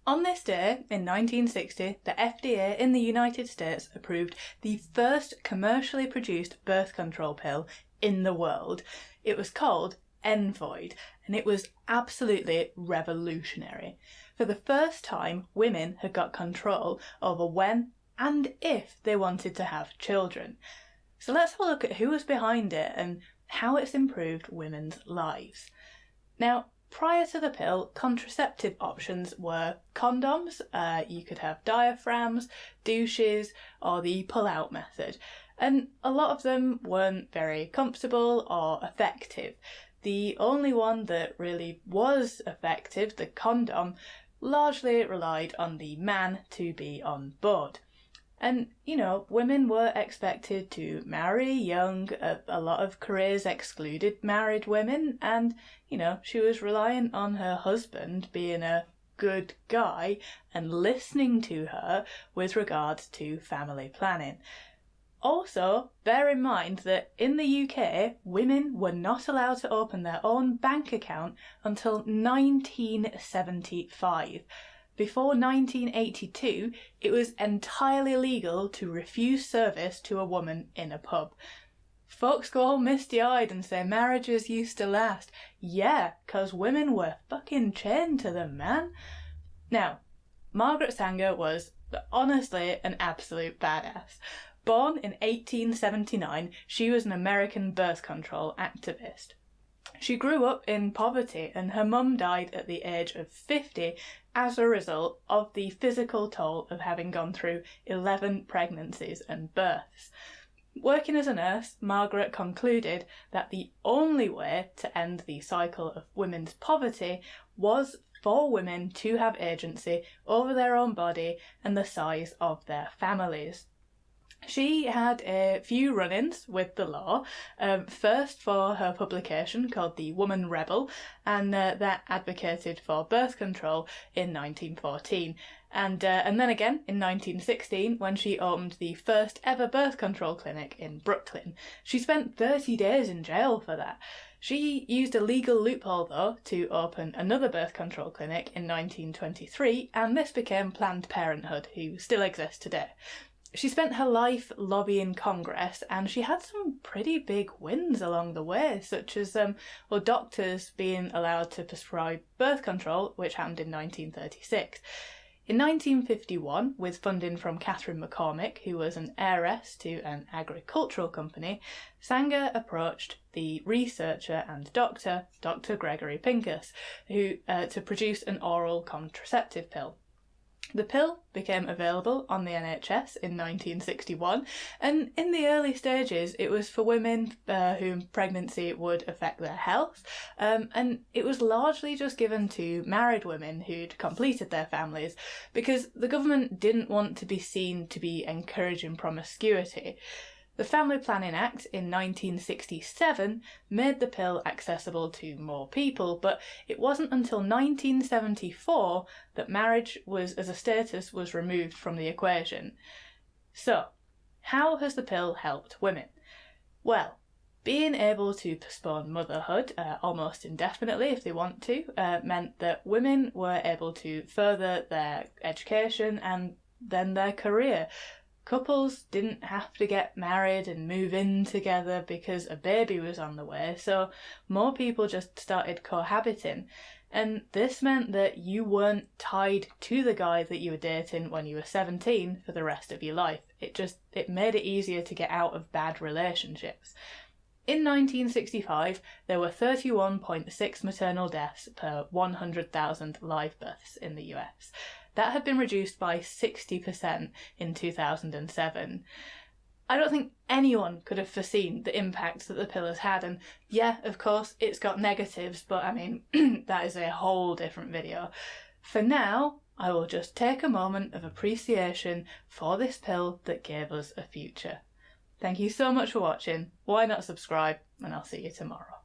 On this day, in 1960, the FDA in the United States approved the first commercially produced birth control pill in the world. It was called Envoid, and it was absolutely revolutionary. For the first time, women had got control over when and if they wanted to have children. So let's have a look at who was behind it and how it's improved women's lives. Now, prior to the pill, contraceptive options were condoms, you could have diaphragms, douches, or the pull-out method, and a lot of them weren't very comfortable or effective. The only one that really was effective, the condom, largely relied on the man to be on board. And, women were expected to marry young. A lot of careers excluded married women. And, she was reliant on her husband being a good guy and listening to her with regards to family planning. Also, bear in mind that in the UK, women were not allowed to open their own bank account until 1975. Before 1982, it was entirely legal to refuse service to a woman in a pub. Folks go all misty-eyed and say marriages used to last. Yeah, 'cause women were fucking chained to them, man. Now, Margaret Sanger was honestly an absolute badass. Born in 1879, she was an American birth control activist. She grew up in poverty and her mum died at the age of 50 as a result of the physical toll of having gone through 11 pregnancies and births. Working as a nurse, Margaret concluded that the only way to end the cycle of women's poverty was for women to have agency over their own body and the size of their families. She had a few run-ins with the law, first for her publication called The Woman Rebel, and that advocated for birth control in 1914. And then again in 1916 when she opened the first ever birth control clinic in Brooklyn. She spent 30 days in jail for that. She used a legal loophole though to open another birth control clinic in 1923, and this became Planned Parenthood, who still exists today. She spent her life lobbying Congress, and she had some pretty big wins along the way, such as doctors being allowed to prescribe birth control, which happened in 1936. In 1951, with funding from Catherine McCormick, who was an heiress to an agricultural company, Sanger approached the researcher and doctor, Dr. Gregory Pincus, who to produce an oral contraceptive pill. The pill became available on the NHS in 1961, and in the early stages it was for women whom pregnancy would affect their health, and it was largely just given to married women who'd completed their families, because the government didn't want to be seen to be encouraging promiscuity. The Family Planning Act in 1967 made the pill accessible to more people, but it wasn't until 1974 that marriage as a status was removed from the equation. So, how has the pill helped women? Well, being able to postpone motherhood almost indefinitely if they want to meant that women were able to further their education and then their career. Couples didn't have to get married and move in together because a baby was on the way, so more people just started cohabiting. And this meant that you weren't tied to the guy that you were dating when you were 17 for the rest of your life. It made it easier to get out of bad relationships. In 1965, there were 31.6 maternal deaths per 100,000 live births in the US. That had been reduced by 60% in 2007. I don't think anyone could have foreseen the impact that the pill has had, and yeah, of course, it's got negatives, but I mean, that is a whole different video. For now, I will just take a moment of appreciation for this pill that gave us a future. Thank you so much for watching. Why not subscribe? And I'll see you tomorrow.